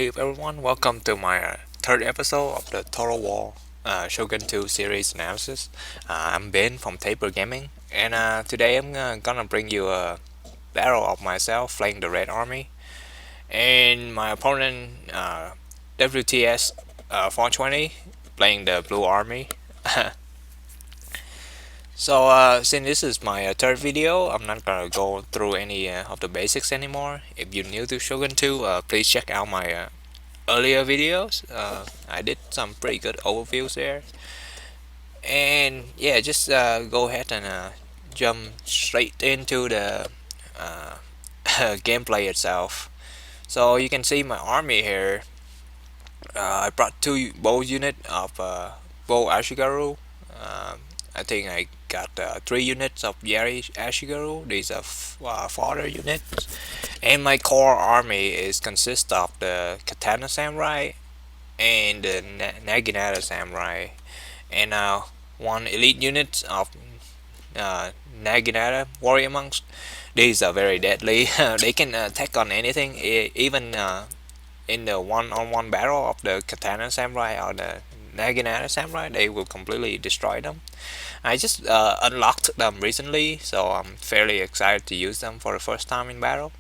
Hey everyone, welcome to my third episode of the Total War Shogun 2 series analysis. I'm Ben from Taper Gaming, and today I'm gonna bring you a battle of myself playing the Red Army, and my opponent WTS 420 playing the Blue Army. So since this is my third video, I'm not gonna go through any of the basics anymore. If you're new to Shogun 2, please check out my earlier videos. I did some pretty good overviews there, and yeah, just go ahead and jump straight into the uh, gameplay itself. So you can see my army here. I brought two bow unit of bow Ashigaru. I think I got 3 units of Yari Ashigaru. These are fodder units, and my core army is consist of the Katana Samurai and the Naginata Samurai, and one elite unit of Naginata Warrior Monks. These are very deadly. They can attack on anything, even in the one-on-one battle of the Katana Samurai or the Naginata Samurai. They will completely destroy them. I just unlocked them recently, so I'm fairly excited to use them for the first time in battle.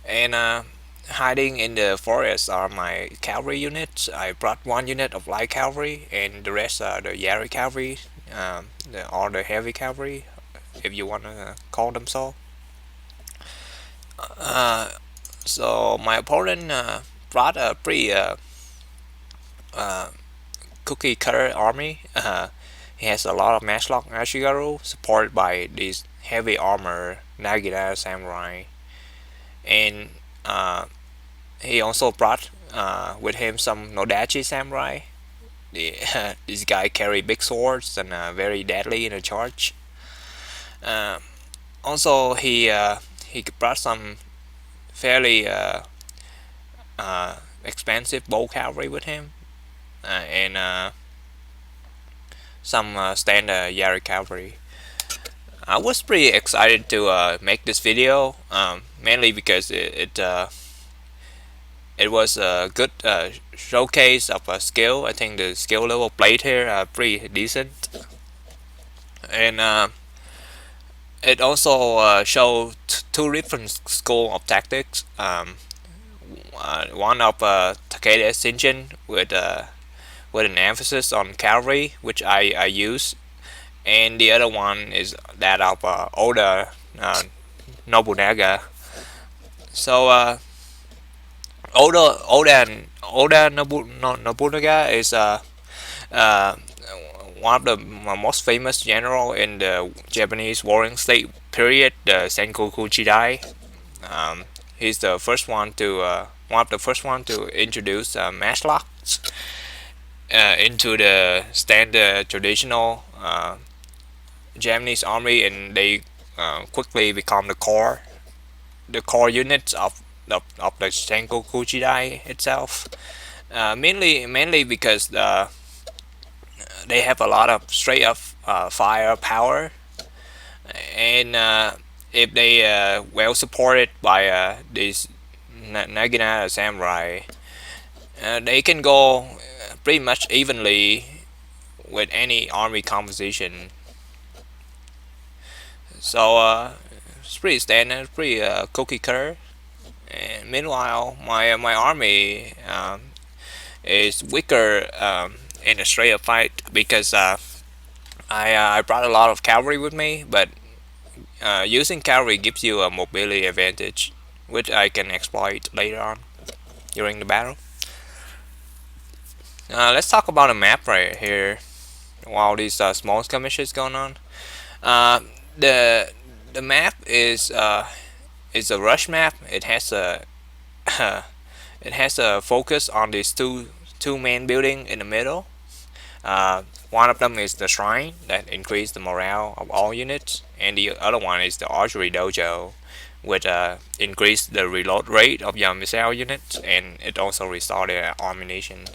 And hiding in the forest are my cavalry units. I brought 1 unit of light cavalry, and the rest are the Yari cavalry, or the heavy cavalry, if you want to call them so. So my opponent brought a pretty cookie cutter army. He has a lot of matchlock Ashigaru, supported by these heavy armor Nagita Samurai, and he also brought with him some Nodachi Samurai. This guy carry big swords and very deadly in a charge. Also, he brought some fairly expensive bow cavalry with him, and some standard Yari cavalry. I was pretty excited to make this video, mainly because it was a good showcase of a skill. I think the skill level played here are pretty decent, and it also showed two different school of tactics. One of Takeda Shinshin with an emphasis on cavalry, which I use, and the other one is that of Oda Nobunaga. So Oda Nobunaga is one of the most famous general in the Japanese warring state period, the Sengoku Jidai. He's the first one to one of the first one to introduce matchlocks into the standard traditional Japanese army, and they quickly become the core units of the Sengoku Jidai itself. Mainly because they have a lot of straight up fire power, and if they well supported by these Naginata Samurai, they can go pretty much evenly with any army composition. So it's pretty standard, pretty cookie cutter. And meanwhile, my army is weaker in a straight up fight because I brought a lot of cavalry with me, but using cavalry gives you a mobility advantage, which I can exploit later on during the battle. Let's talk about a map right here while these small skirmishes going on. The map is a rush map. It has a it has a focus on these two main building in the middle. One of them is the shrine that increase the morale of all units, and the other one is the archery dojo, which increase the reload rate of your missile units, and it also restore their ammunition.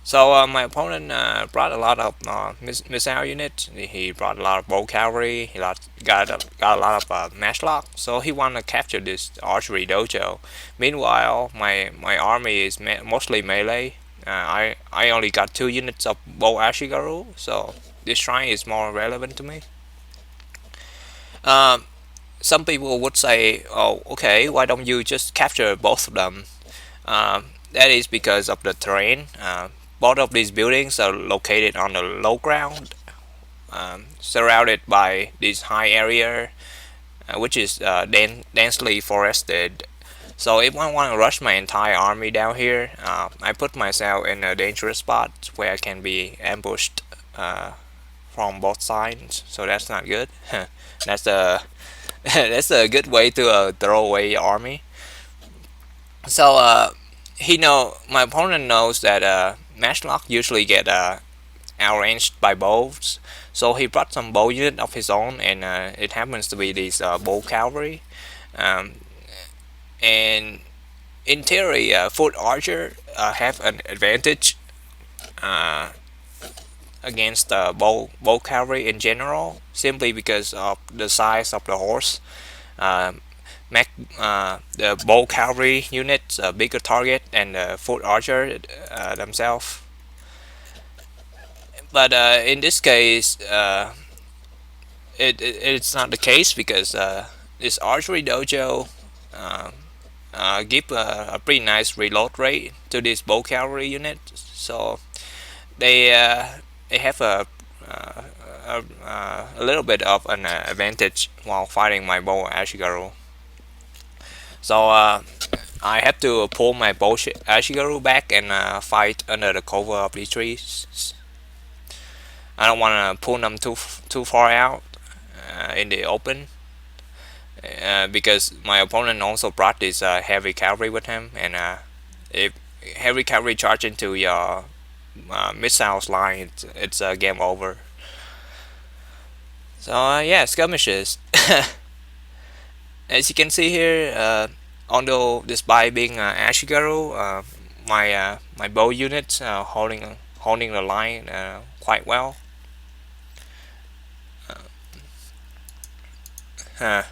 So my opponent brought a lot of missile units. He brought a lot of bow cavalry. He got a lot of matchlock. So he wanted to capture this archery dojo. Meanwhile, my army is mostly melee. I only got 2 units of bow ashigaru. So this shrine is more relevant to me. Um, some people would say, "Oh, okay, why don't you just capture both of them?" That is because of the terrain. Both of these buildings are located on the low ground, surrounded by this high area, which is densely forested. So if I want to rush my entire army down here, I put myself in a dangerous spot where I can be ambushed from both sides. So that's not good. That's a that's a good way to throw away your army. So my opponent knows that matchlock usually get outranged by bows, so he brought some bow unit of his own, and it happens to be these bow cavalry. Um, and in theory, foot archer have an advantage uh, against bow cavalry in general, simply because of the size of the horse. Um, make the bow cavalry units a bigger target than the foot archer themselves. But in this case, it's not the case because this archery dojo uh, give a pretty nice reload rate to this bow cavalry unit, so they they have a little bit of an advantage while fighting my bow ashigaru. So I have to pull my bow ashigaru back and fight under the cover of these trees. I don't want to pull them too far out in the open, because my opponent also brought this heavy cavalry with him, and if heavy cavalry charge into your missiles line, it's game over. So yeah, skirmishes. As you can see here, although despite being ashigaru, my bow units holding the line quite well. Uh,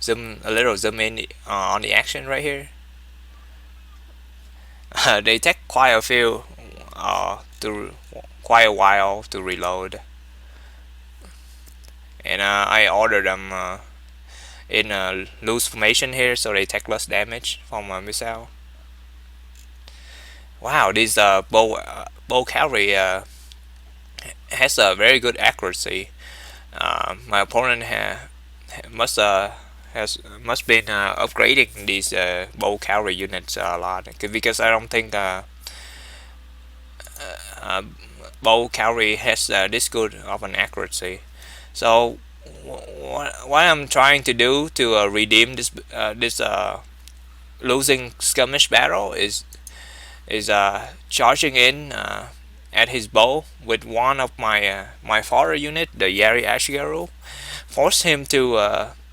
zoom in on the action right here. They take quite a while to reload, and I order them in a loose formation here, so they take less damage from a missile. Wow, this bow cavalry has a very good accuracy. My opponent must been upgrading these bow cavalry units a lot, because I don't think uh, bow cavalry has this good of an accuracy. So what I'm trying to do to redeem this losing skirmish battle is charging in at his bow with one of my fodder unit, the Yari Ashigaru, force him to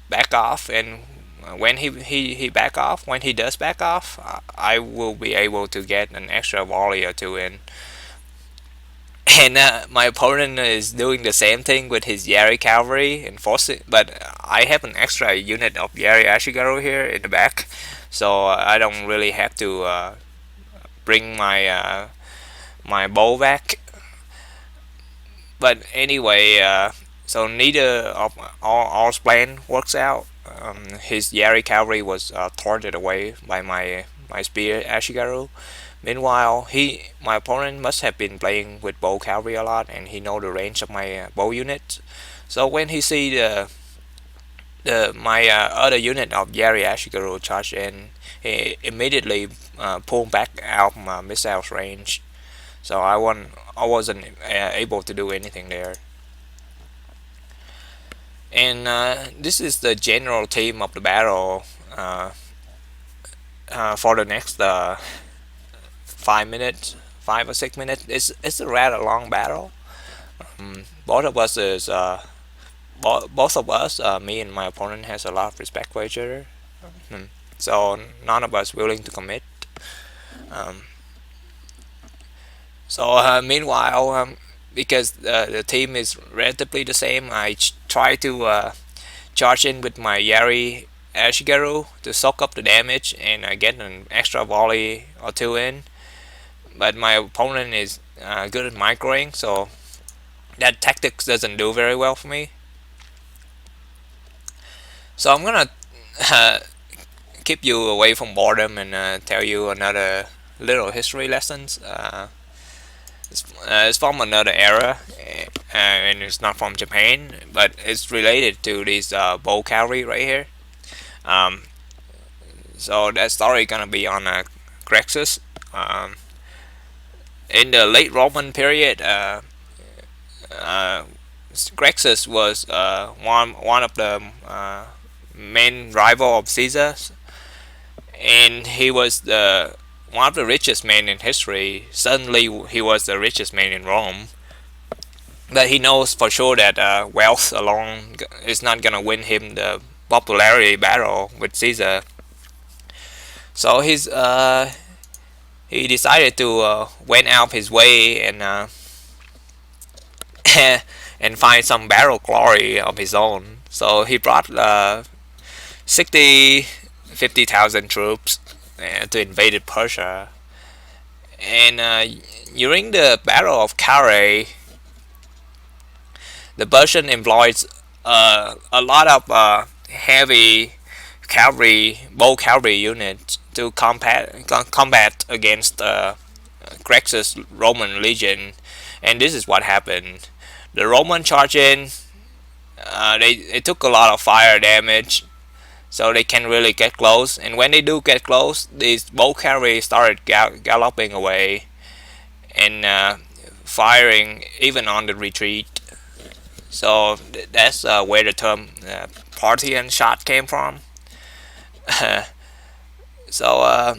back off, and when when he does back off, I will be able to get an extra volley or two in. And my opponent is doing the same thing with his Yari cavalry and forcing, but I have an extra unit of Yari Ashigaru here in the back, so I don't really have to bring my bow back. But anyway, so neither of our plan works out. His Yari cavalry was thwarted away by my spear Ashigaru. Meanwhile, my opponent must have been playing with bow cavalry a lot, and he know the range of my bow unit. So when he see my other unit of Yari Ashigaru charge in, he immediately pulled back out my missiles range. So I wasn't able to do anything there. And this is the general theme of the battle for the next 5 minutes, 5 or 6 minutes. It's a rather long battle. Both of us is both of us, me and my opponent, has a lot of respect for each other. So none of us willing to commit. Um, So meanwhile, because the team is relatively the same, I try to charge in with my Yari Ashigaru to soak up the damage and get an extra volley or two in. But my opponent is good at microing, so that tactics doesn't do very well for me. So I'm gonna uh, keep you away from boredom and tell you another little history lessons. It's from another era, and it's not from Japan, but it's related to this bow cavalry right here. Um, so that story gonna be on Crexus. Um, in the late Roman period, uh, Crexus was one of the main rival of Caesar, and he was the one of the richest men in history. Suddenly, he was the richest man in Rome. But he knows for sure that wealth alone is not gonna win him the popularity battle with Caesar. So he decided to went out his way and and find some battle glory of his own. So he brought 60 50,000 troops to invade Persia. And during the Battle of Carrhae, the Persian employs a lot of heavy cavalry, bow cavalry units to combat against Crexus Roman legion, and this is what happened. The Roman charged in. They took a lot of fire damage, so they can't really get close. And when they do get close, these bow cavalry started galloping away and firing even on the retreat. So that's where the term Parthian shot came from. So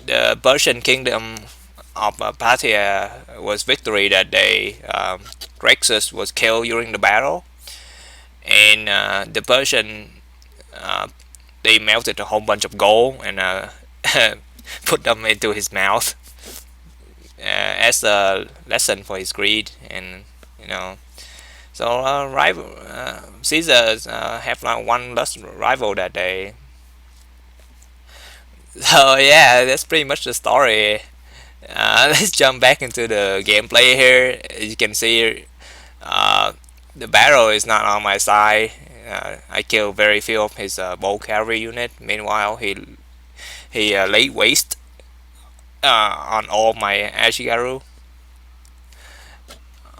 the Persian kingdom of Parthia was victory that day. Crexus was killed during the battle, and the Persian they melted a whole bunch of gold and put them into his mouth as a lesson for his greed, and you know. So rival Caesars have like one less rival that day. So yeah, that's pretty much the story. Let's jump back into the gameplay here. As you can see, uh, the battle is not on my side. I killed very few of his bow cavalry unit. Meanwhile, he laid waste on all of my Ashigaru.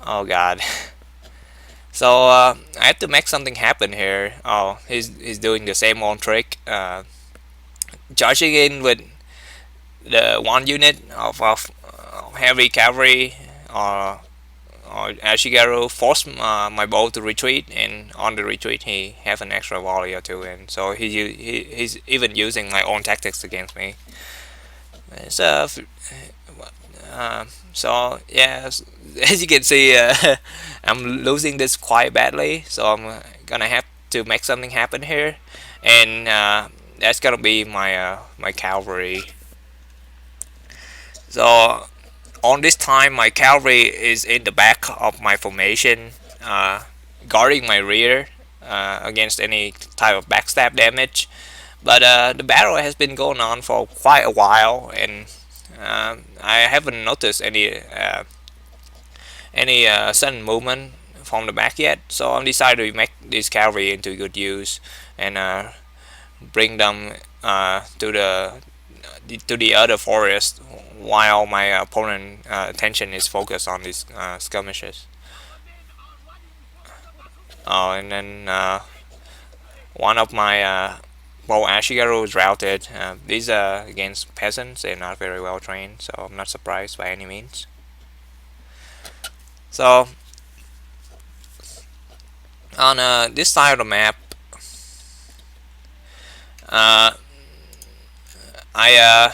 Oh god. So I have to make something happen here. Oh, he's doing the same old trick. Charging in with the one unit of heavy cavalry or Ashigaru forced my bow to retreat, and on the retreat he have an extra volley or two in. So he's even using my own tactics against me. So so yeah, as you can see, I'm losing this quite badly. So I'm gonna have to make something happen here, and that's gonna be my cavalry. So on this time, my cavalry is in the back of my formation, guarding my rear against any type of backstab damage. But the battle has been going on for quite a while, and I haven't noticed any sudden movement from the back yet. So I decided to make this cavalry into good use and bring them to the other forest while my opponent attention is focused on these skirmishes. Oh, and then one of my Ashigaru is routed. These are against peasants; they're not very well trained, so I'm not surprised by any means. So on this side of the map, uh, I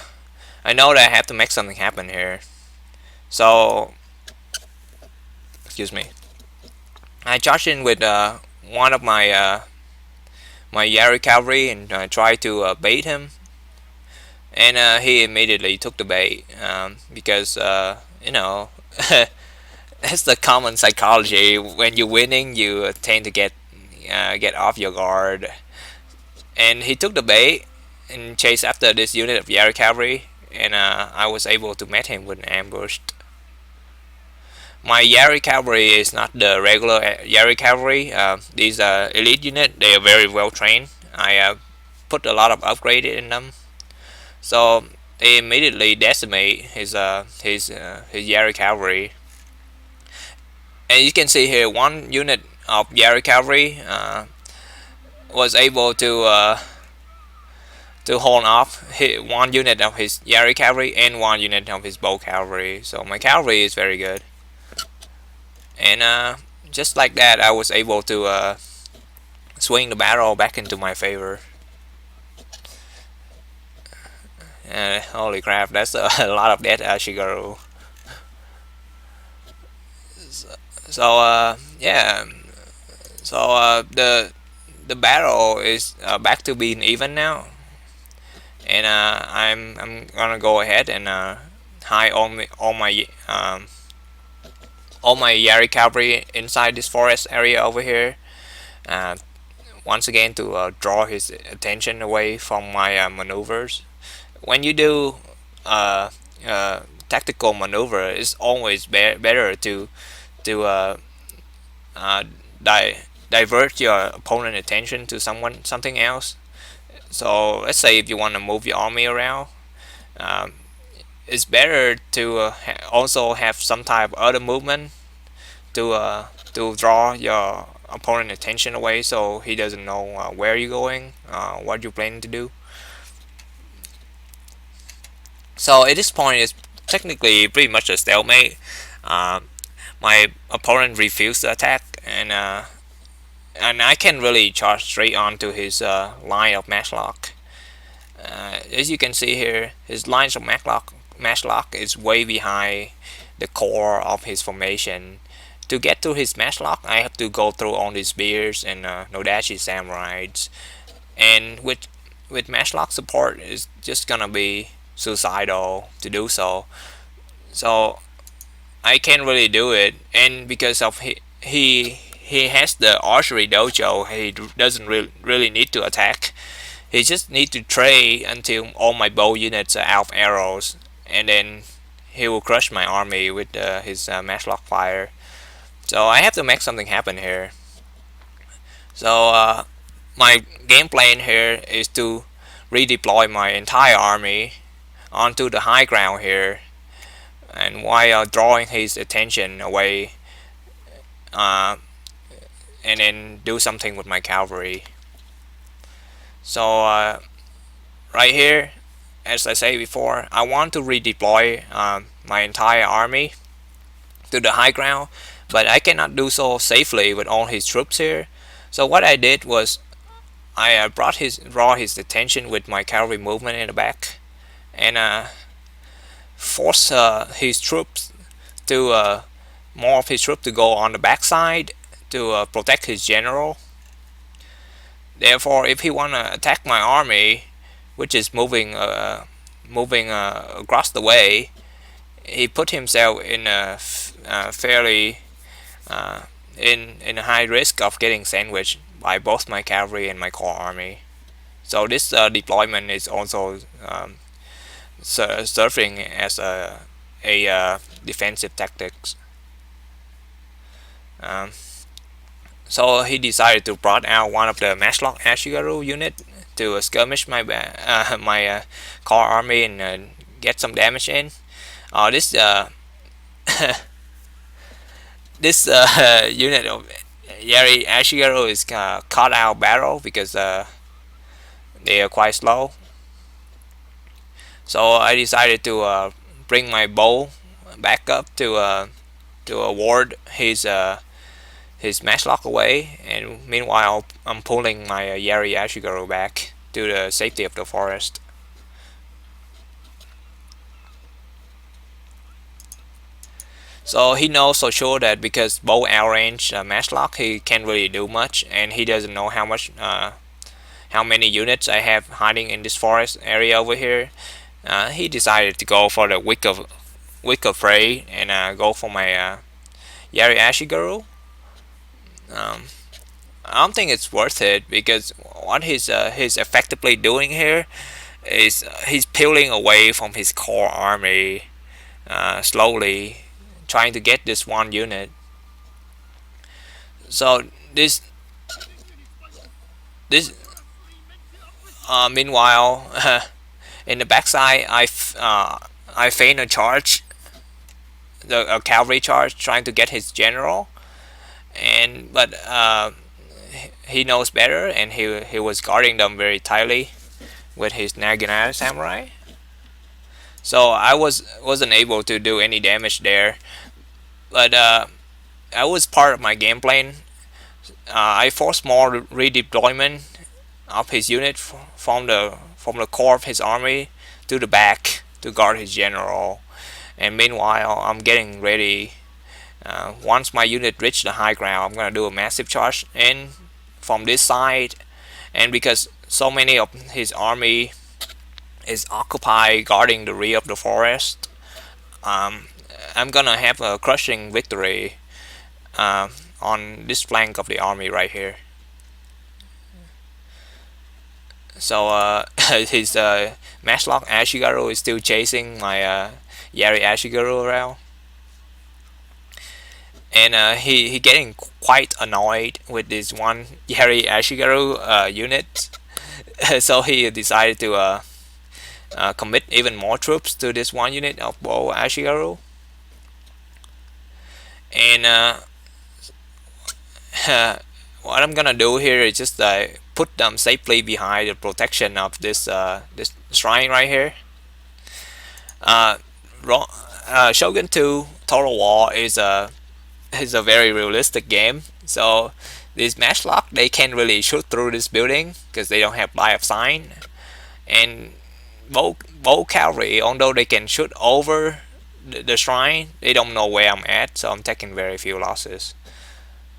know that I have to make something happen here. So excuse me. I charged in with one of my Yari cavalry and tried to bait him, and he immediately took the bait because you know That's the common psychology. When you're winning, you tend to get off your guard. And he took the bait and chased after this unit of Yari cavalry, and I was able to meet him with an ambush. My Yari cavalry is not the regular Yari cavalry. These elite unit, they are very well trained. I put a lot of upgrade in them, so they immediately decimate his Yari cavalry. And you can see here, one unit of Yari cavalry was able to hold off one unit of his Yari cavalry and one unit of his bow cavalry. So my cavalry is very good, and just like that, I was able to swing the battle back into my favor. Holy crap, that's a lot of dead Shigeru. So yeah, so the battle is back to being even now, and I'm gonna go ahead and hide all my Yari cavalry inside this forest area over here. Uh, Once again to draw his attention away from my maneuvers. When you do uh, tactical maneuver, it's always better to uh, divert your opponent attention to something else. So let's say if you want to move your army around, um, it's better to also have some type of other movement to draw your opponent attention away, so he doesn't know where you're going, what you're planning to do. So at this point, it's technically pretty much a stalemate. Uh, my opponent refused to attack, and I can really charge straight onto his line of matchlock. As you can see here, his lines of matchlock is way behind the core of his formation. To get to his matchlock, I have to go through all these spears and Nodashi samurais, and with matchlock support, it's just gonna be suicidal to do so. So I can't really do it, and because of he has the archery dojo, he doesn't really need to attack. He just need to trade until all my bow units are out of arrows, and then he will crush my army with his matchlock fire. So I have to make something happen here. So my game plan here is to redeploy my entire army onto the high ground here, and while drawing his attention away, uh, and then do something with my cavalry. So right here, as I say before, I want to redeploy my entire army to the high ground, but I cannot do so safely with all his troops here. So what I did was I draw his attention with my cavalry movement in the back, and force his troops to more of his troops to go on the backside to protect his general. Therefore, if he wanna attack my army, which is moving across the way, he put himself in a fairly in a high risk of getting sandwiched by both my cavalry and my core army. So this deployment is also serving as a defensive tactics. So he decided to brought out one of the matchlock Ashigaru unit to skirmish my core army and get some damage in. This this unit of Yari Ashigaru is caught out battle because they are quite slow. So I decided to bring my bow back up to ward his matchlock away, and meanwhile I'm pulling my Yari Ashigaru back to the safety of the forest. So he knows for sure that because bow outrange matchlock, he can't really do much, and he doesn't know how many units I have hiding in this forest area over here. He decided to go for the weak afraid and go for my Yari Ashigaru. I don't think it's worth it because what he's effectively doing here is he's peeling away from his core army slowly, trying to get this one unit. So this meanwhile in the backside I feign a charge, a cavalry charge, trying to get his general, but he knows better, and he was guarding them very tightly with his Naginata samurai. So I wasn't able to do any damage there, but that was part of my game plan. I forced more redeployment of his unit from the core of his army to the back to guard his general, and meanwhile I'm getting ready. Once my unit reach the high ground, I'm gonna do a massive charge in from this side, and because so many of his army is occupied guarding the rear of the forest, I'm gonna have a crushing victory on this flank of the army right here. So his Matchlock Ashigaru is still chasing my Yari Ashigaru around, and he getting quite annoyed with this one Yari Ashigaru unit. So he decided to commit even more troops to this one unit of Bo Ashigaru, and what I'm gonna do here is just put them safely behind the protection of this shrine right here. Shogun 2 Total War is a very realistic game, so these matchlock, they can't really shoot through this building because they don't have line of sight, and bow cavalry, although they can shoot over the shrine, they don't know where I'm at, so I'm taking very few losses.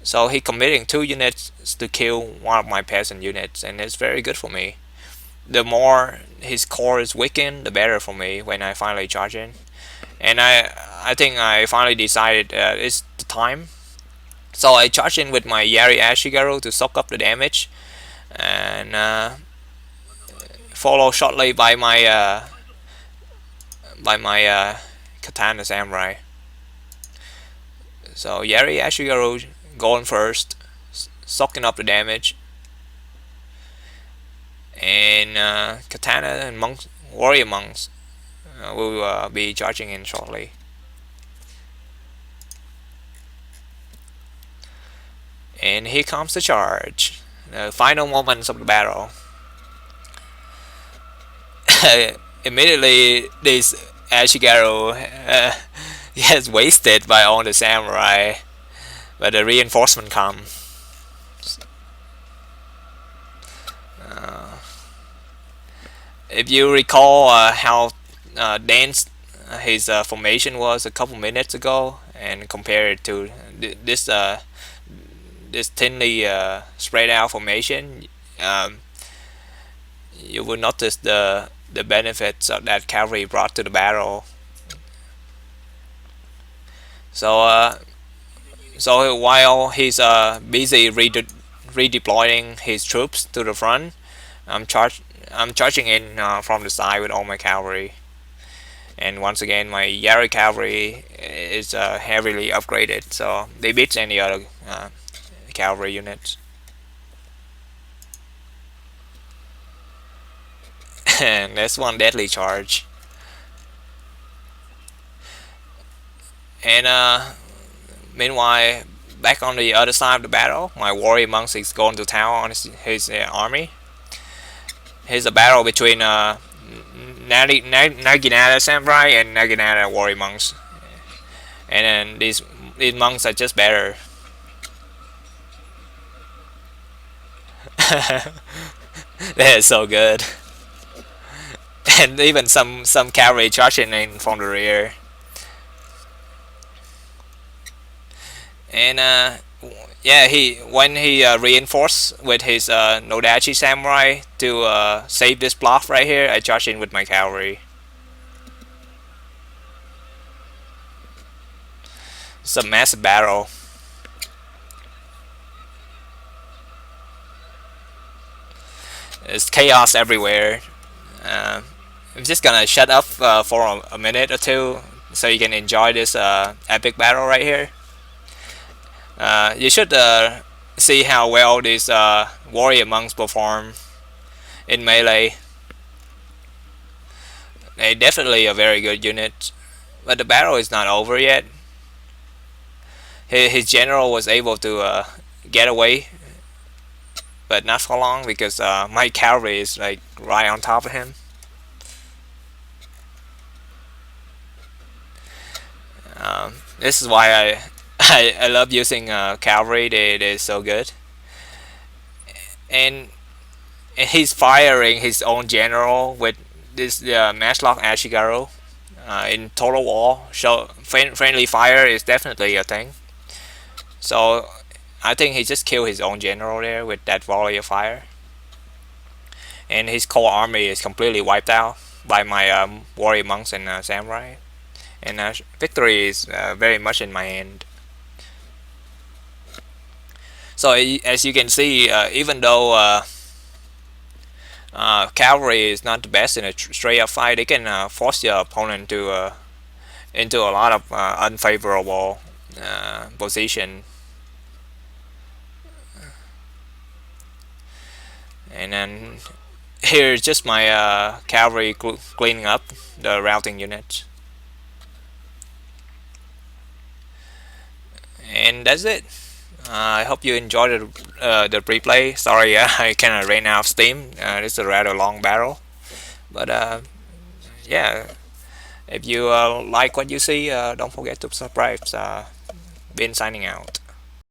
So he committing 2 units to kill one of my peasant units, and it's very good for me. The more his core is weakened, the better for me when I finally charge in. And I think I finally decided it's the time. So I charge in with my Yari Ashigaru to soak up the damage, and follow shortly by my Katana Samurai. So Yari Ashigaru going first, soaking up the damage, and Katana and monks, warrior monks will be charging in shortly. And here comes the charge, the final moments of the battle. Immediately this Ashigaru gets wasted by all the samurai, but the reinforcement comes. If you recall how dense his formation was a couple minutes ago, and compare it to this thinly spread out formation, you will notice the benefits of that cavalry brought to the battle. So while he's busy redeploying his troops to the front, I'm charging in from the side with all my cavalry. And once again, my Yari cavalry is heavily upgraded, so they beat any other cavalry units. And that's one deadly charge. And meanwhile, back on the other side of the battle, my warrior monks is going to town on his army. Here's a battle between Naginata samurai and Naginata warrior monks, and then these monks are just better. They're so good, and even some cavalry charging in from the rear. And yeah, when he reinforced with his Nodachi samurai to save this bluff right here, I charge in with my cavalry. It's a massive battle. It's chaos everywhere. I'm just gonna shut up for a minute or two so you can enjoy this epic battle right here. You should see how well these warrior monks perform in melee. They definitely a very good unit, but the battle is not over yet. His general was able to get away, but not for long because my cavalry is like right on top of him. This is why I love using cavalry. They're so good, and he's firing his own general with this matchlock Ashigaru in total war. So friendly fire is definitely a thing. So I think he just killed his own general there with that volley of fire, and his core army is completely wiped out by my warrior monks and samurai. And victory is very much in my hand. So as you can see, even though cavalry is not the best in a straight up fight, they can force your opponent to into a lot of unfavorable position. And then here's just my cavalry cleaning up the routing units. And that's it. I hope you enjoyed the replay. Sorry, I kind of ran out of steam. This is a rather long battle, but yeah. If you like what you see, don't forget to subscribe. Been signing out.